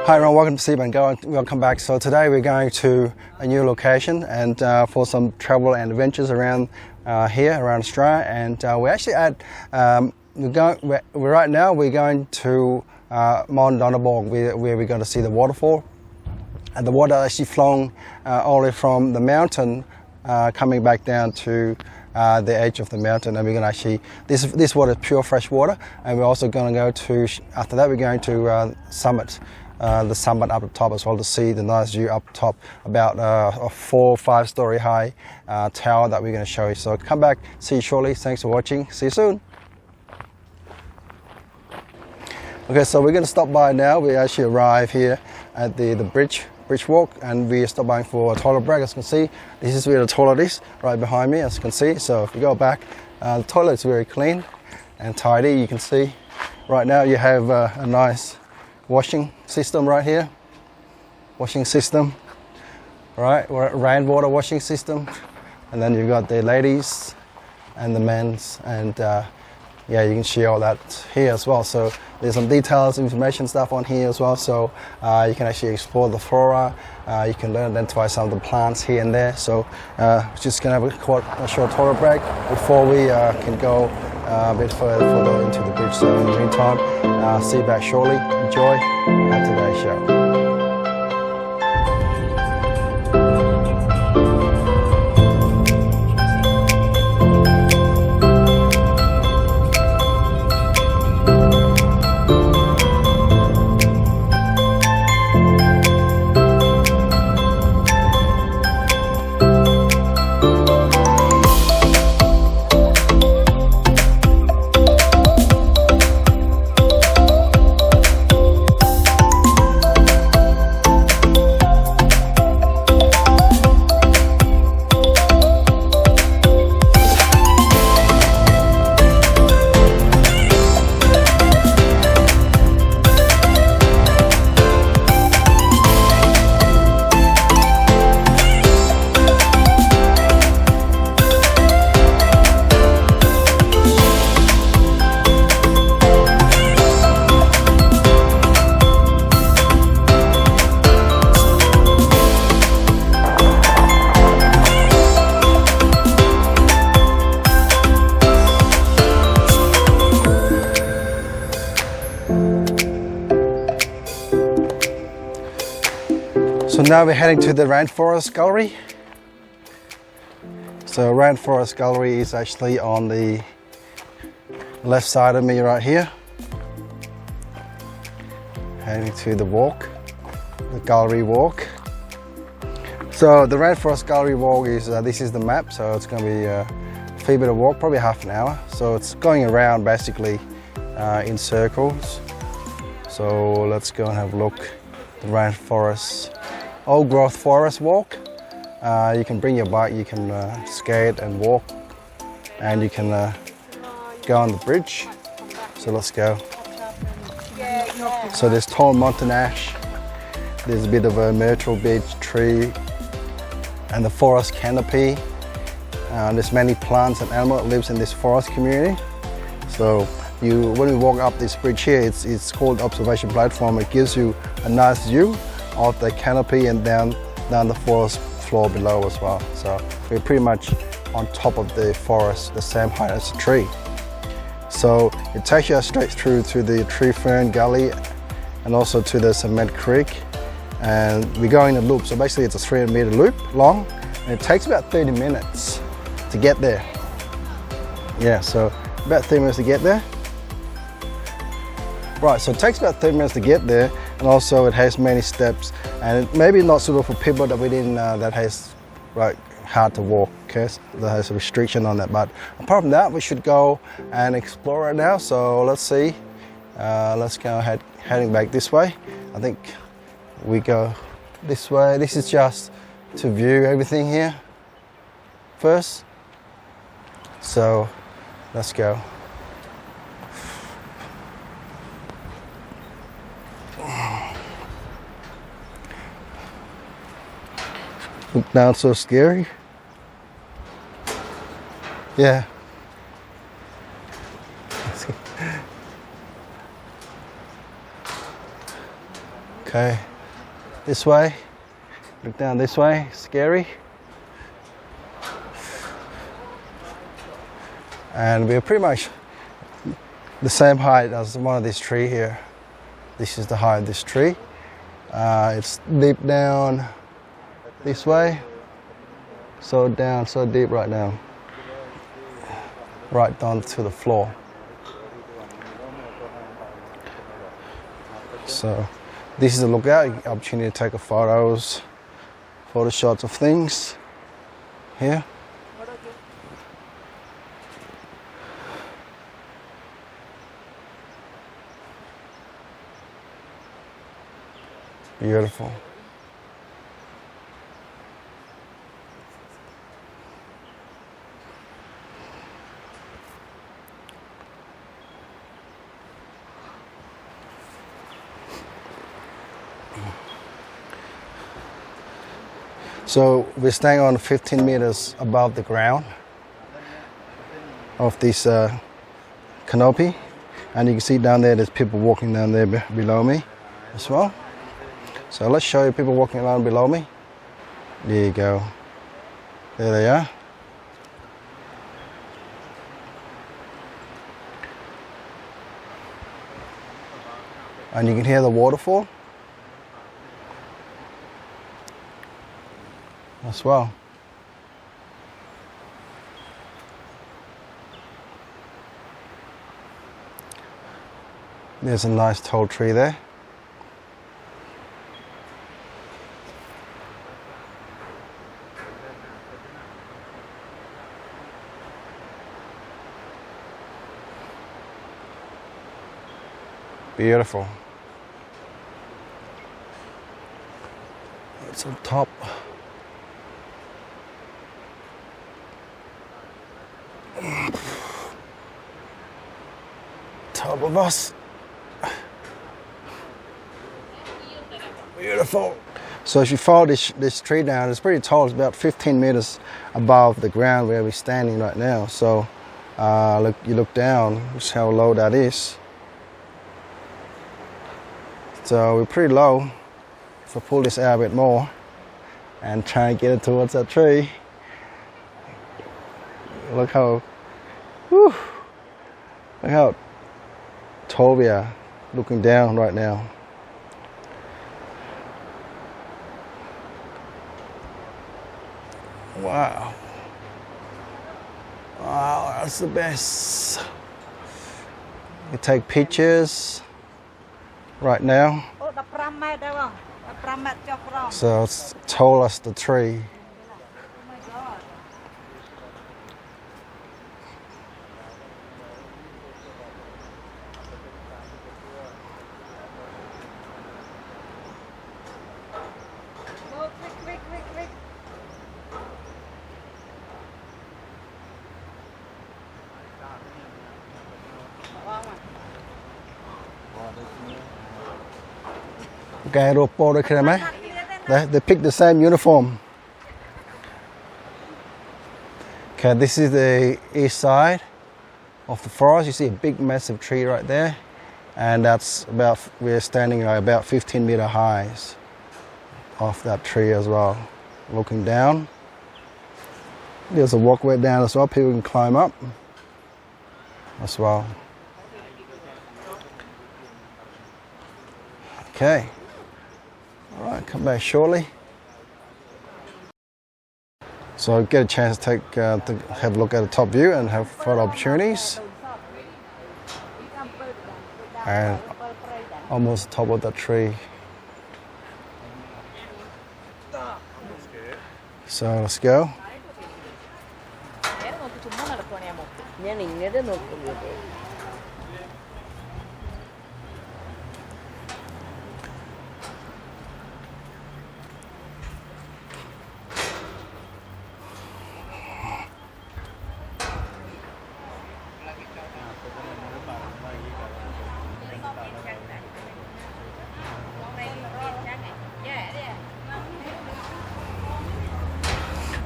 Hi everyone, welcome to Sleep and Go and welcome back. So today we're going to a new location and for some travel and adventures around here, around Australia. And we're actually at, right now we're going to Mount Donabong where we're going to see the waterfall. And the water actually flowing all the way from the mountain coming back down to the edge of the mountain, and we're going to actually, this water is pure fresh water, and we're also going to go to, after that we're going to summit. The summit up the top as well to see the nice view up top, about a 4 or 5 story high tower that we're going to show you. So come back, see you shortly. Thanks for watching. See you soon. Okay, so we're going to stop by now. We actually arrive here at the bridge walk, and we stop by for a toilet break. As you can see, this is where the toilet is, right behind me, as you can see. So if you go back, the toilet is very clean and tidy. You can see right now you have a nice washing system right here, washing system, right, rainwater washing system, and then you've got the ladies and the men's, and yeah, you can see all that here as well. So there's some details, information stuff on here as well, so you can actually explore the flora, you can identify some of the plants here and there. So just gonna have a short toilet break before we can go a bit further into the bridge. So in the meantime, see you back shortly. Enjoy today's show. So now we're heading to the Rainforest Gallery. So Rainforest Gallery is actually on the left side of me right here. Heading to the walk, the gallery walk. So the Rainforest Gallery walk is, this is the map, so it's going to be a fair bit of walk, probably half an hour. So it's going around basically in circles. So let's go and have a look. The Rainforest Old Growth Forest walk. You can bring your bike, you can skate and walk, and you can go on the bridge. So let's go. So there's tall mountain ash, there's a bit of a myrtle beech tree, and the forest canopy. There's many plants and animals that lives in this forest community. So when we walk up this bridge here, it's called observation platform. It gives you a nice view of the canopy and down the forest floor below as well. So we're pretty much on top of the forest, the same height as the tree. So it takes you straight through to the tree fern gully and also to the cement creek, and we go in a loop. So basically it's a 300-meter loop long, and it takes about 30 minutes to get there. Yeah, so about 30 minutes to get there. Right, so it takes about 30 minutes to get there, and also it has many steps, and it may be not suitable for people that within that has hard to walk, okay? So that has a restriction on that, but apart from that, we should go and explore it now. So let's see, let's go ahead, heading back this way. I think we go this way. This is just to view everything here first. So let's go. Look down, so scary. Yeah. Okay, this way. Look down this way. Scary. And we're pretty much the same height as one of these trees here. This is the height of this tree. It's deep down this way. So down, so deep right now. Right down to the floor. So this is a lookout, opportunity to take a photo shots of things here. Beautiful. So we're staying on 15 meters above the ground of this canopy, and you can see down there there's people walking down there below me as well. So let's show you people walking around below me. There you go. There they are. And you can hear the waterfall as well. There's a nice tall tree there. Beautiful. It's on top. Top of us. Beautiful. So if you follow this tree down, it's pretty tall. It's about 15 meters above the ground where we're standing right now. So you look down, just how low that is. So we're pretty low. If I pull this out a bit more and try and get it towards that tree, look how tall we are looking down right now. Wow. Wow, that's the best. You take pictures right now. So it's tall as the tree. Okay, they picked the same uniform. Okay, this is the east side of the forest. You see a big massive tree right there, and we're standing at about 15-meter highs off that tree as well. Looking down, there's a walkway down as well. People can climb up as well. Okay. All right, come back shortly. So get a chance to have a look at the top view and have photo opportunities. And almost top of the tree. So let's go.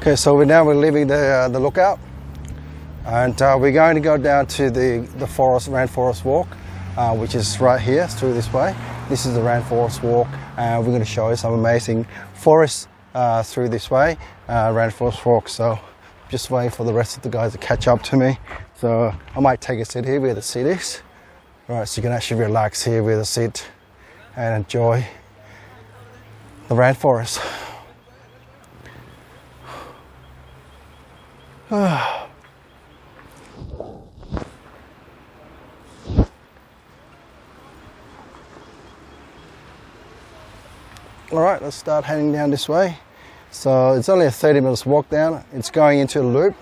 Okay, so we're leaving the lookout, and we're going to go down to the rainforest walk, which is right here through this way. This is the Rainforest Walk, and we're going to show you some amazing forests through this way, Rainforest Walk. So just waiting for the rest of the guys to catch up to me. So I might take a sit here where the seat is. Right, so you can actually relax here with the seat and enjoy the rainforest. All right, let's start heading down this way. So it's only a 30 minutes walk down. It's going into a loop.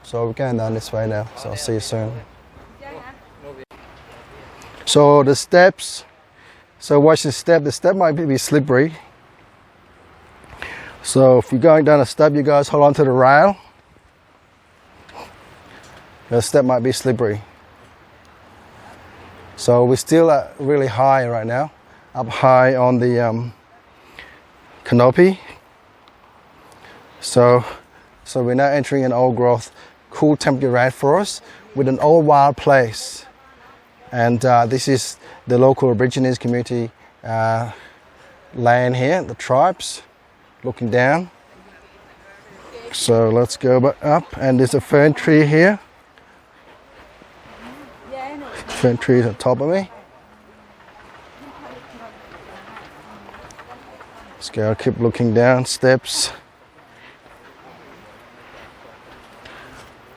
So we're going down this way now. So I'll see you soon. So the steps. So watch the step. The step might be slippery. So if you're going down a step, you guys hold on to the rail. The step might be slippery. So we're still at really high right now. Up high on the canopy. So we're now entering an old growth, cool temperature rainforest with an old wild place. And this is the local Aborigines community land here, the tribes, looking down. So let's go up, and there's a fern tree here. Fern tree is on top of me. Let's go, keep looking down, steps.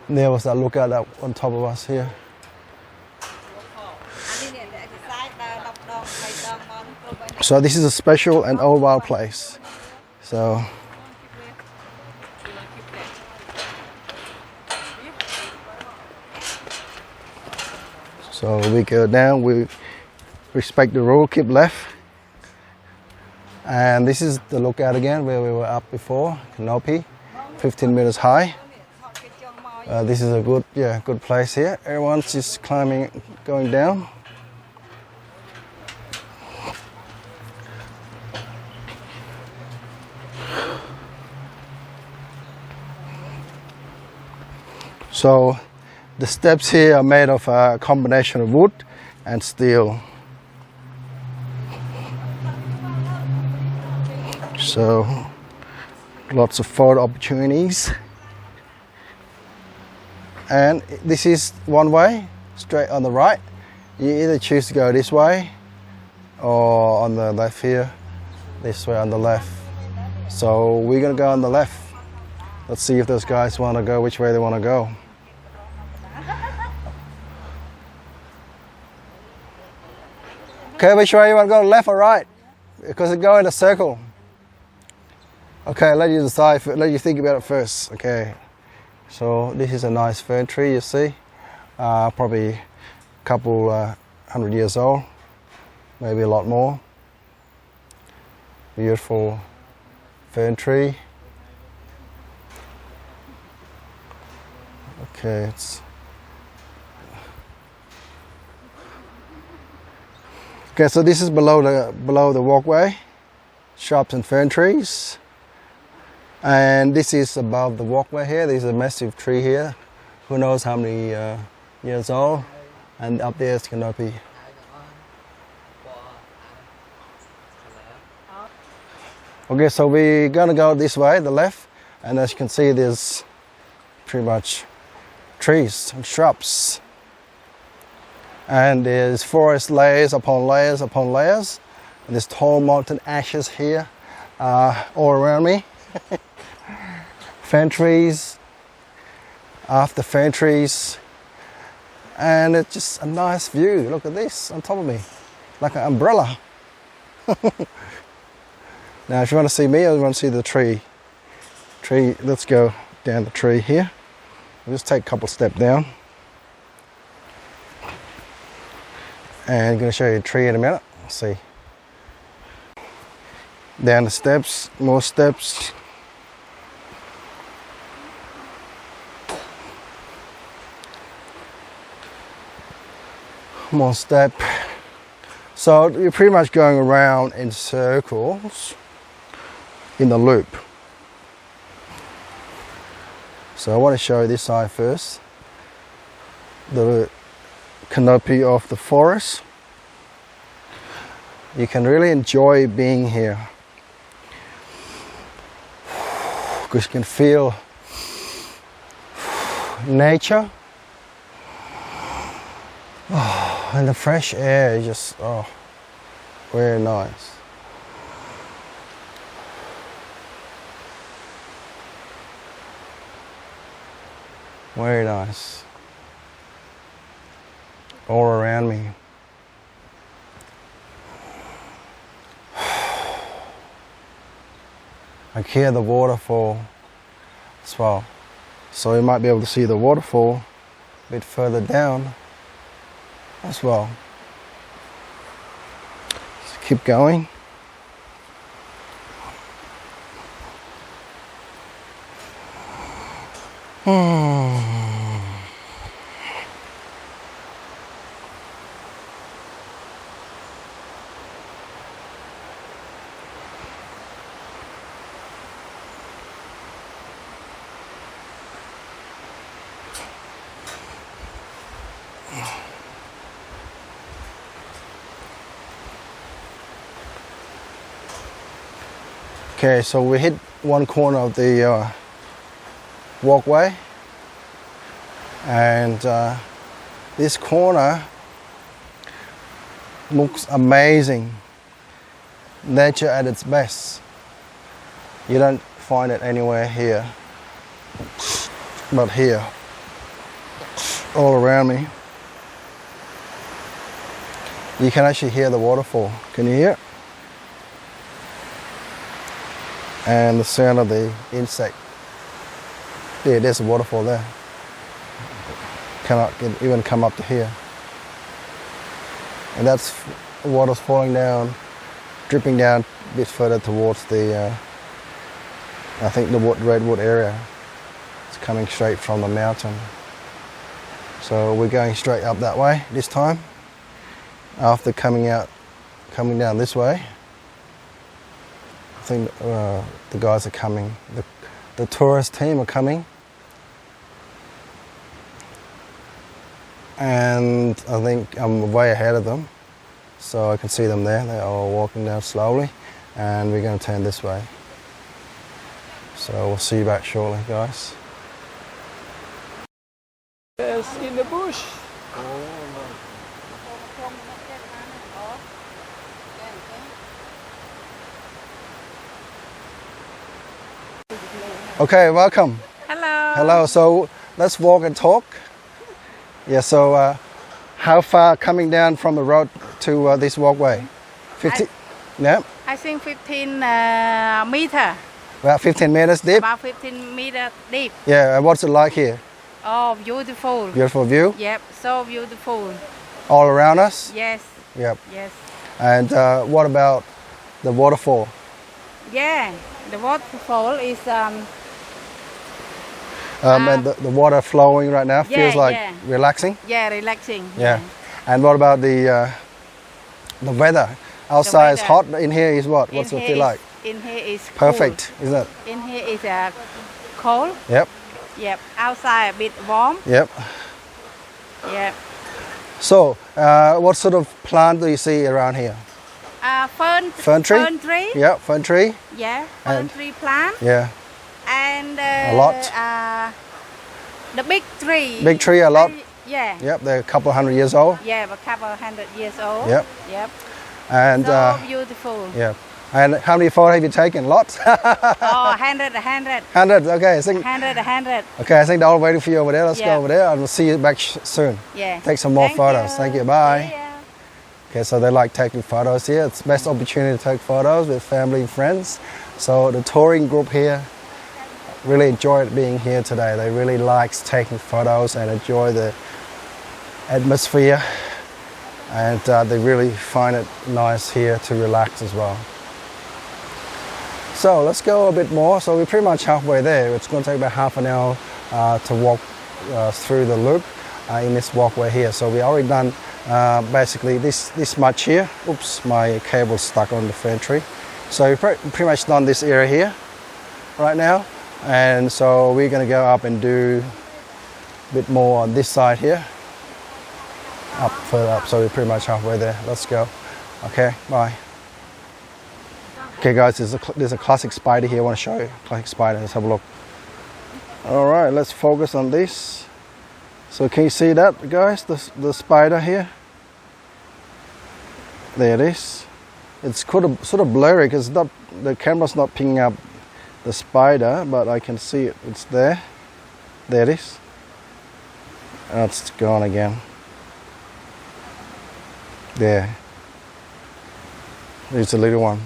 There was that lookout up on top of us here. So this is a special and old wild place. So we go down, we respect the rule, keep left. And this is the lookout again where we were up before, canopy, 15 meters high. This is a good place here. Everyone's just climbing, going down. So the steps here are made of a combination of wood and steel. So lots of photo opportunities. And this is one way, straight on the right. You either choose to go this way or on the left here, this way on the left. So we're gonna go on the left. Let's see if those guys wanna go, which way they wanna go. Okay, which way you wanna go, left or right? Because it go in a circle. Okay, let you decide, let you think about it first, okay. So this is a nice fern tree, you see, probably a couple 100 years old, maybe a lot more. Beautiful fern tree. Okay, so this is below the walkway, shrubs and fern trees. And this is above the walkway here. There's a massive tree here. Who knows how many years old. And up there is canopy. Okay, so we're gonna go this way, the left. And as you can see, there's pretty much trees and shrubs. And there's forest layers upon layers upon layers. And there's tall mountain ashes here all around me. Fern trees, after fern trees, and it's just a nice view. Look at this on top of me, like an umbrella. Now if you want to see me or you want to see the tree, let's go down the tree here. We'll just take a couple steps down. And I'm going to show you a tree in a minute. Let's see. Down the steps, more steps. More step. So you're pretty much going around in circles in the loop. So I want to show you this side first. The canopy of the forest. You can really enjoy being here because you can feel nature and the fresh air is just very nice. Very nice. All around me. I can hear the waterfall as well. So you might be able to see the waterfall a bit further down as well. Just keep going. Okay, so we hit one corner of the walkway, and this corner looks amazing. Nature at its best. You don't find it anywhere here, but here, all around me. You can actually hear the waterfall. Can you hear it? And the sound of the insect. Yeah, there's a waterfall there. Cannot even come up to here. And that's water's falling down, dripping down a bit further towards the, I think the redwood area. It's coming straight from the mountain. So we're going straight up that way this time. After coming down this way. I think the guys are coming. The tourist team are coming. And I think I'm way ahead of them. So I can see them there. They're all walking down slowly. And we're going to turn this way. So we'll see you back shortly, guys. Yes, in the bush. Okay, welcome. Hello. Hello, so let's walk and talk. Yeah, so how far coming down from the road to this walkway? 50? Yeah? I think 15 meter. About 15 meters deep? About 15 meter deep. Yeah, what's it like here? Oh, beautiful. Beautiful view? Yep, so beautiful. All around us? Yes. Yep. Yes. And what about the waterfall? Yeah, the waterfall is And the water flowing right now feels like relaxing? Yeah, relaxing. Yeah. And what about the weather? Outside is hot, in here is what? What's it feel like? In here is perfect, cool. isn't it? In here is cold. Yep. Yep. Outside a bit warm. Yep. Yep. So, what sort of plant do you see around here? Fern tree. Fern tree. Yeah, fern tree. Yeah, fern tree plant. Yeah. And a lot. The big tree. Big tree, a lot. Yeah. Yep, they're a couple hundred years old. Yeah, a couple 100 years old. Yep. Yep. And so beautiful. Yeah. And how many photos have you taken? Lots? 100. 100, okay. I think, 100. Okay, I think they're all waiting for you over there. Let's go over there and we'll see you back soon. Yeah. Take some more photos. Thank you. Bye. Yeah. Okay, so they like taking photos here. It's the best opportunity to take photos with family and friends. So the touring group here really enjoyed being here today. They really likes taking photos and enjoy the atmosphere. And they really find it nice here to relax as well. So let's go a bit more. So we're pretty much halfway there. It's going to take about half an hour to walk through the loop in this walkway here. So we already done basically this much here. Oops, my cable's stuck on the fern tree. So we've pretty much done this area here right now. And so we're going to go up and do a bit more on this side here. Up, further up, so we're pretty much halfway there. Let's go. Okay, bye. Okay guys, there's a classic spider here I want to show you. Classic spider, let's have a look. Alright, let's focus on this. So can you see that guys, the spider here? There it is. It's sort of blurry because the camera's not picking up the spider, but I can see it, it's there. There it is. And it's gone again. There. There's a little one.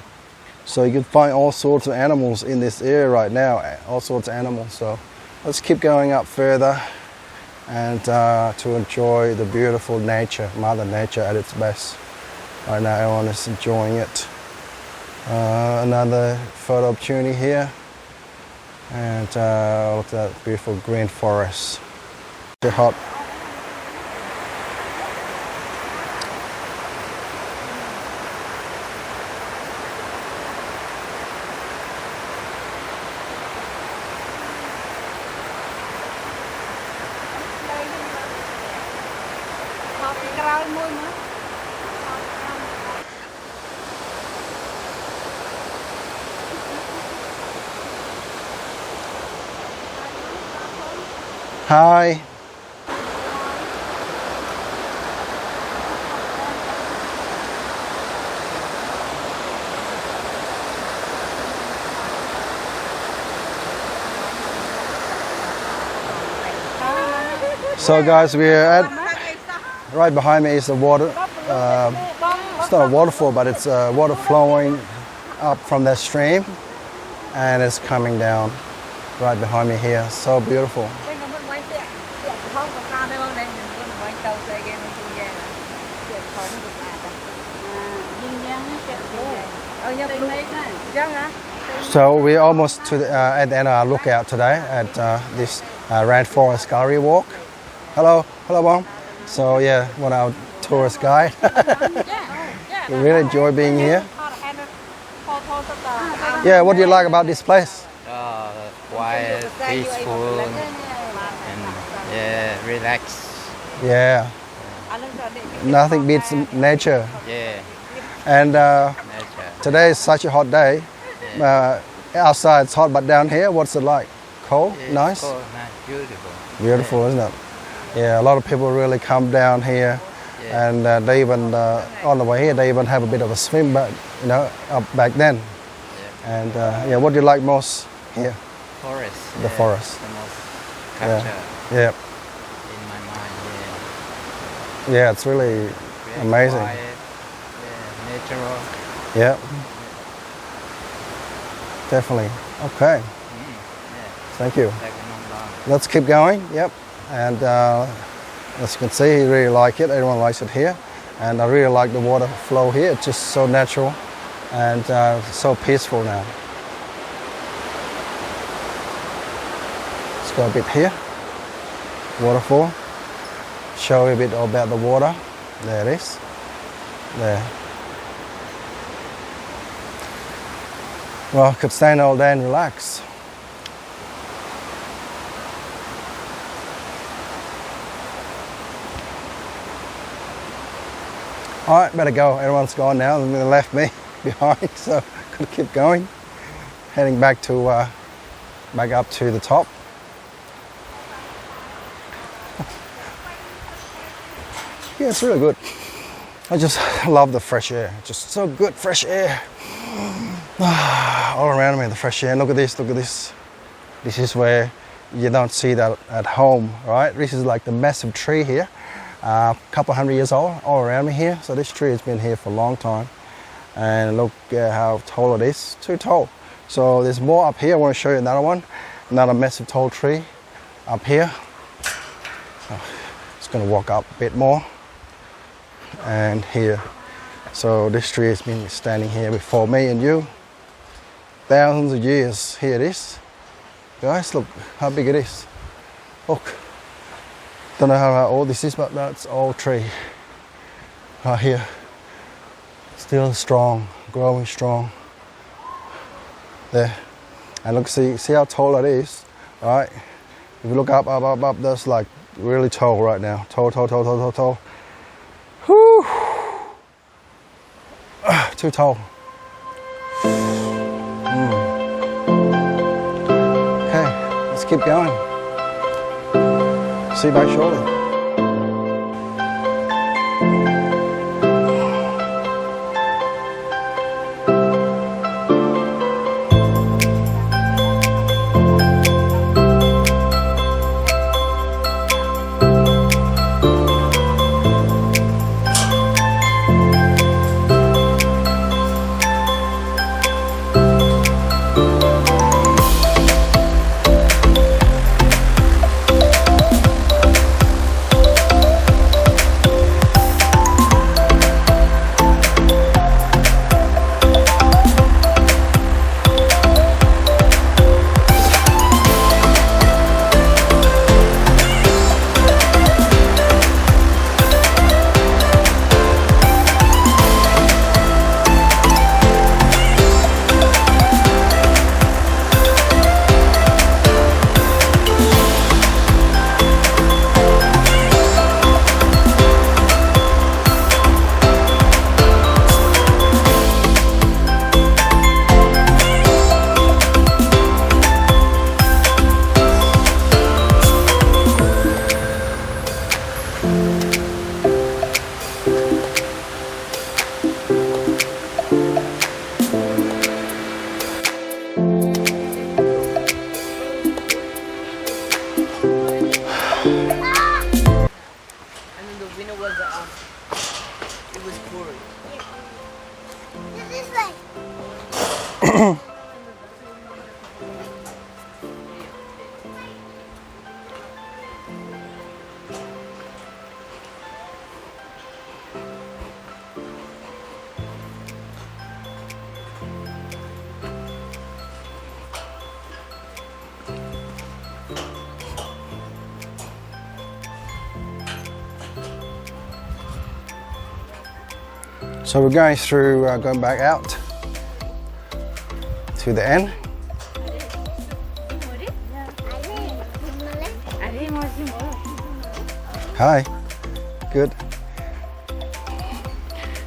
So you can find all sorts of animals in this area right now, all sorts of animals. So let's keep going up further and to enjoy the beautiful nature, Mother Nature at its best. Right now everyone is enjoying it. Another photo opportunity here. And look at that beautiful green forest. It's hot. Hi. So guys, we're at, right behind me is the water. It's not a waterfall, but it's water flowing up from that stream and it's coming down right behind me here. So beautiful. So we're almost to at the end of our lookout today at this Rainforest Gallery Walk. Hello, Mom. So yeah, one of our tourist guide. We really enjoy being here. Yeah, what do you like about this place? Quiet, peaceful, and yeah, relax. Yeah. Nothing beats nature. Yeah, And nature. today is such a hot day. Outside it's hot, but down here, what's it like? Cold? It's Nice? cold, nice, beautiful. Beautiful, isn't it? Yeah, a lot of people really come down here, Yeah. and they even on the way here they even have a bit of a swim, but you know, up back then. Yeah. And yeah, what do you like most here? Forest. The forest. The most Yeah. capture Yeah, in my mind. yeah, it's really Very amazing. Quiet, yeah, natural. Yeah, definitely. Okay, Yeah, thank you. like not long. Let's keep going. Yep, and as you can see, you really like it. Everyone likes it here, and I really like the water flow here. It's just so natural and so peaceful now. Let's go a bit here. Waterfall. Show you a bit about the water. There it is. There. Well, could stand all day and relax. All right, better go. Everyone's gone now. They left me behind, so could keep going. Heading back to back up to the top. Yeah, it's really good. I just love the fresh air. Just so good, fresh air. All around me, the fresh air. Look at this, look at this. This is where you don't see that at home, right? This is like the massive tree here. A couple hundred years old, all around me here. So this tree has been here for a long time. And look at how tall it is, too tall. So there's more up here. I want to show you another one. Another massive tall tree up here. Just gonna walk up a bit more. And here. So this tree has been standing here before me and you. Thousands of years. Here it is. Guys, look how big it is. Look. Don't know how old this is, but that's old tree. Right here. Still strong, growing strong. There. And look, see how tall it is, right? If you look up, that's like really tall right now. Tall. Whew. Too tall. Okay, let's keep going. See you back shortly. So we're going through, going back out to the end. Hi, good.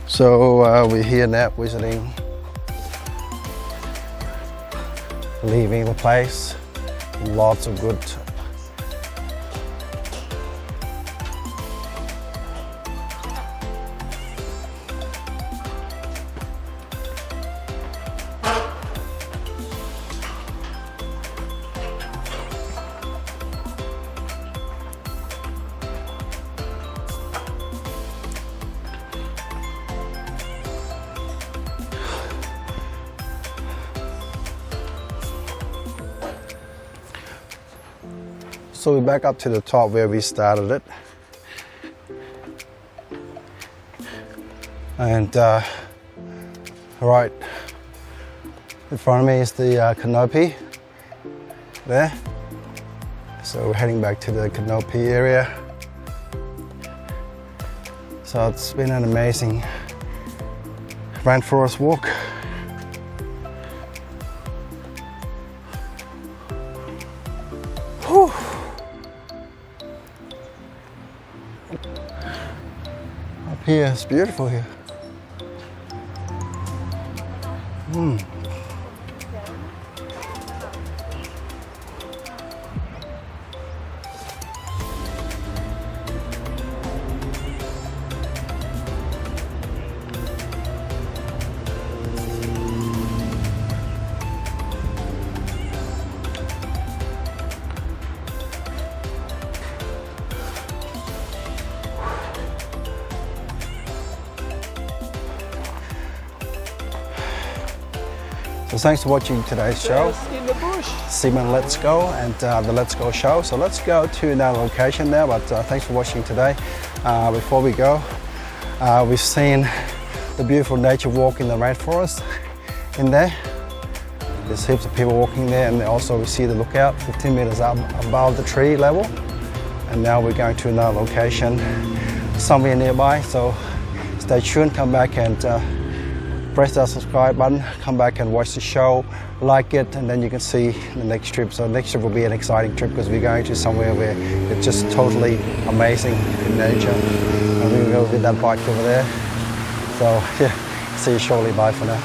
So we're here now visiting, leaving the place. Lots of good So we're back up to the top where we started it. And right in front of me is the canopy there. So we're heading back to the canopy area. So it's been an amazing rainforest walk. Whew. Up here, it's beautiful here. So thanks for watching today's show. In the bush. Seaman Let's Go and the Let's Go show. So let's go to another location now, but thanks for watching today. Before we go, we've seen the beautiful nature walk in the rainforest in there. There's heaps of people walking there, and also we see the lookout 15 meters up above the tree level. And now we're going to another location somewhere nearby, so stay tuned, come back and press that subscribe button, come back and watch the show, like it, and then you can see the next trip. So next trip will be an exciting trip because we're going to somewhere where it's just totally amazing in nature. And we're going to go with that bike over there. So yeah, see you shortly, bye for now.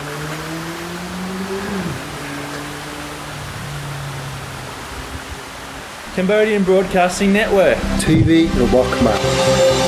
Cambodian Broadcasting Network. TV Robok Map.